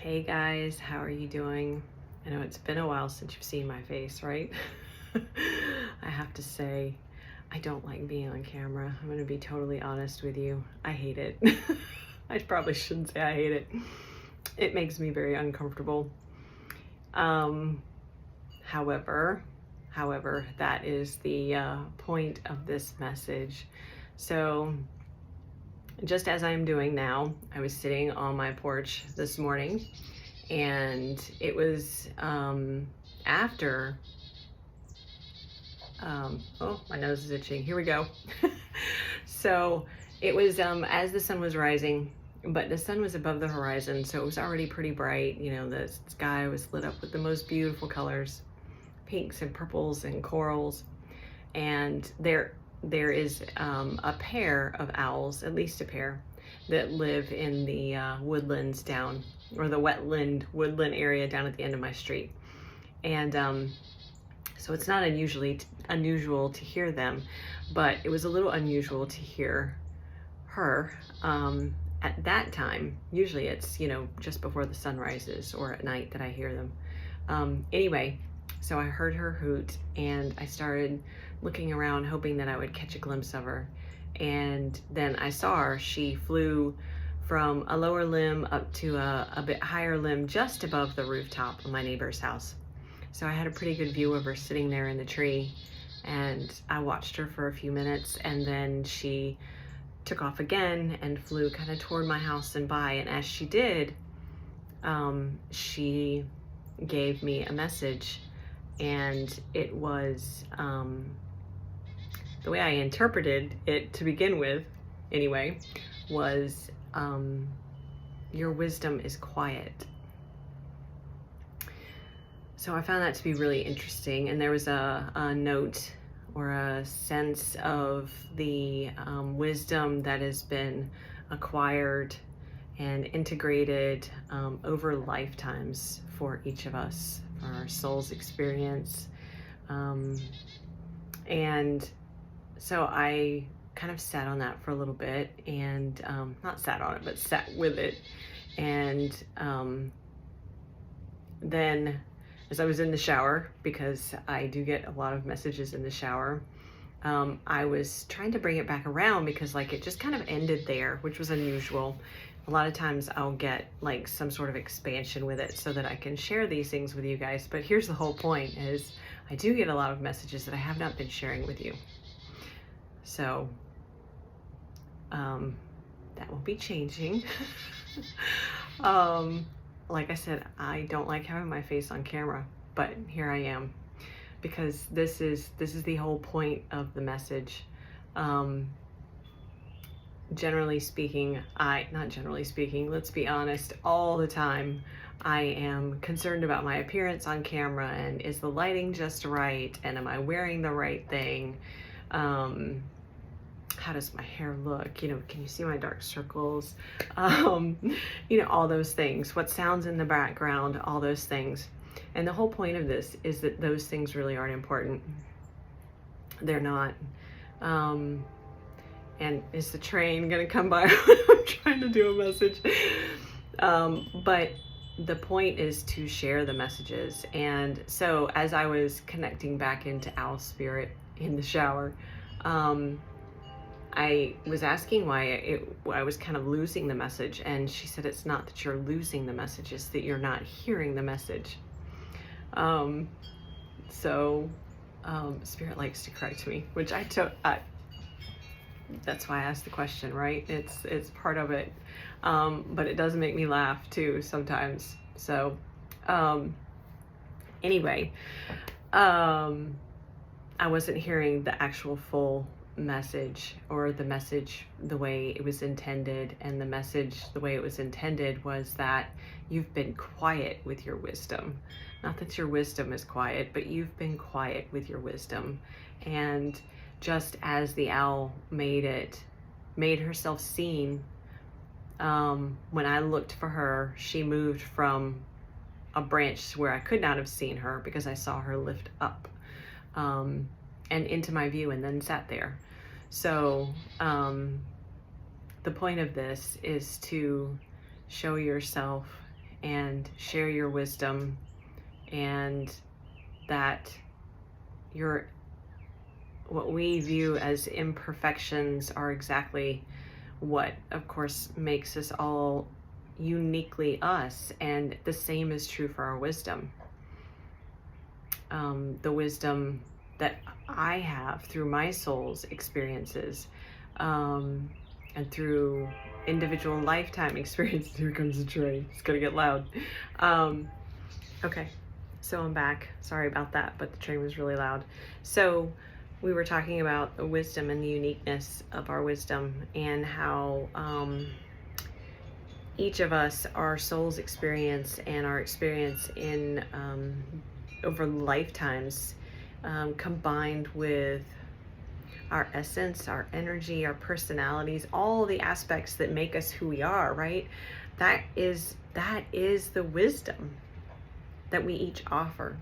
Hey guys, how are you doing? I know it's been a while since you've seen my face, right? I have to say, I don't like being on camera. I'm gonna be totally honest with you. I hate it. I probably shouldn't say I hate it. It makes me very uncomfortable. Um, however, that is the point of this message. So, just as I'm doing now, I was sitting on my porch this morning, and it was after, oh, my nose is itching. Here we go. So it was as the sun was rising, but the sun was above the horizon, so it was already pretty bright. You know, the sky was lit up with the most beautiful colors, pinks and purples and corals, and there is a pair of owls, at least a pair, that live in the woodlands down, or the woodland area down at the end of my street. And so it's not unusual to hear them, but it was a little unusual to hear her at that time. Usually it's, you know, just before the sun rises or at night that I hear them. Anyway, so I heard her hoot, and I started looking around hoping that I would catch a glimpse of her. And then I saw her. She flew from a lower limb up to a bit higher limb just above the rooftop of my neighbor's house. So I had a pretty good view of her sitting there in the tree, and I watched her for a few minutes, and then she took off again and flew kind of toward my house and by. And as she did, she gave me a message, and it was the way I interpreted it to begin with, anyway, was your wisdom is quiet. So I found that to be really interesting, and there was a note or a sense of the wisdom that has been acquired and integrated over lifetimes for each of us, for our soul's experience. And so I kind of sat on that for a little bit, and not sat on it, but sat with it. And then as I was in the shower, because I do get a lot of messages in the shower, I was trying to bring it back around, because like it just kind of ended there, which was unusual. A lot of times I'll get like some sort of expansion with it so that I can share these things with you guys. But here's the whole point, is I do get a lot of messages that I have not been sharing with you. So that will be changing. Like I said, I don't like having my face on camera, but here I am, because this is the whole point of the message. Generally speaking, let's be honest, all the time, I am concerned about my appearance on camera, and is the lighting just right, and am I wearing the right thing? How does my hair look? You know, can you see my dark circles? You know, all those things. What sounds in the background, all those things. And the whole point of this is that those things really aren't important. They're not. And is the train gonna come by? I'm trying to do a message. But the point is to share the messages. And so as I was connecting back into owl spirit in the shower, I was asking why I was kind of losing the message, and she said it's not that you're losing the message, it's that you're not hearing the message. Spirit likes to correct me, which that's why I asked the question, right? It's part of it, but it does make me laugh too sometimes. So anyway, I wasn't hearing the actual full message, or the message the way it was intended. And the message the way it was intended was that you've been quiet with your wisdom. Not that your wisdom is quiet, but you've been quiet with your wisdom. And just as the owl made herself seen, when I looked for her, she moved from a branch where I could not have seen her, because I saw her lift up and into my view, and then sat there. So the point of this is to show yourself and share your wisdom, and that your what we view as imperfections are exactly what, of course, makes us all uniquely us. And the same is true for our wisdom. The wisdom that I have through my soul's experiences, and through individual lifetime experiences. Here comes the train. It's gonna get loud. Okay, so I'm back. Sorry about that, but the train was really loud. So we were talking about the wisdom and the uniqueness of our wisdom, and how each of us, our soul's experience and our experience in over lifetimes, combined with our essence, our energy, our personalities, all the aspects that make us who we are, right? That is the wisdom that we each offer.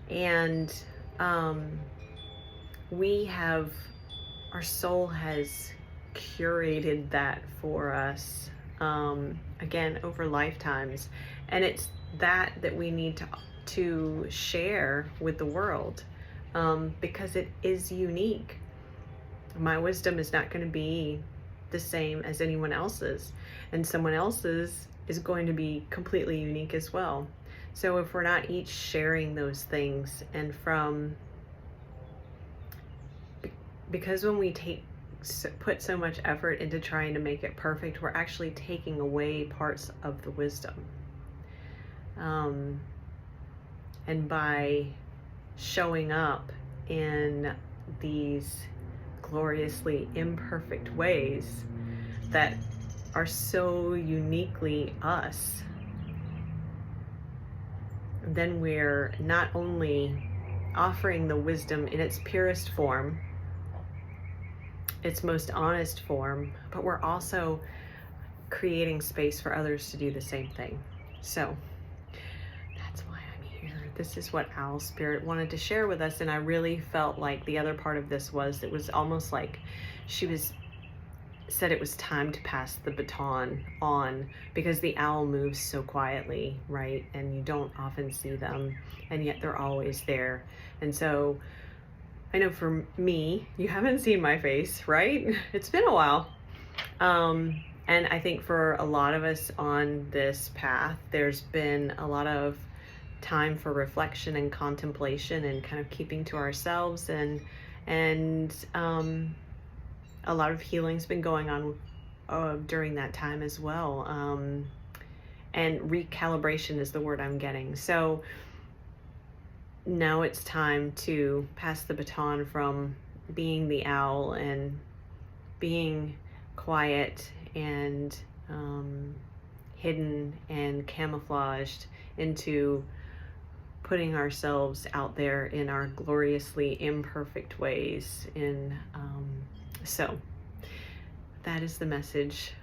And our soul has curated that for us, again, over lifetimes. And it's that we need to share with the world, because it is unique. My wisdom is not going to be the same as anyone else's, and someone else's is going to be completely unique as well. So if we're not each sharing those things, and because when we put so much effort into trying to make it perfect, we're actually taking away parts of the wisdom. And by showing up in these gloriously imperfect ways that are so uniquely us, then we're not only offering the wisdom in its purest form, its most honest form, but we're also creating space for others to do the same thing. So that's why I'm here. This is what Owl Spirit wanted to share with us, and I really felt like the other part of this was, it was almost like she said it was time to pass the baton on, because the owl moves so quietly, right? And you don't often see them, and yet they're always there. And so I know for me, you haven't seen my face, right? It's been a while. And I think for a lot of us on this path, there's been a lot of time for reflection and contemplation, and kind of keeping to ourselves, and a lot of healing's been going on during that time as well. And recalibration is the word I'm getting. So now it's time to pass the baton from being the owl and being quiet and hidden and camouflaged, into putting ourselves out there in our gloriously imperfect ways. So that is the message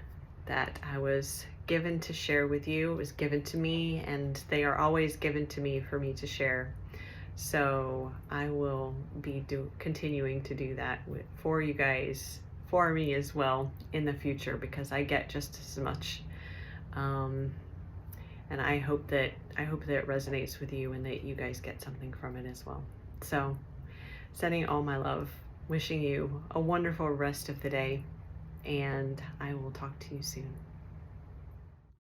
that I was given to share with you. It was given to me, and they are always given to me for me to share. So I will be continuing to do that for you guys, for me as well in the future, because I get just as much. And I hope that it resonates with you, and that you guys get something from it as well. So sending all my love, wishing you a wonderful rest of the day, and I will talk to you soon.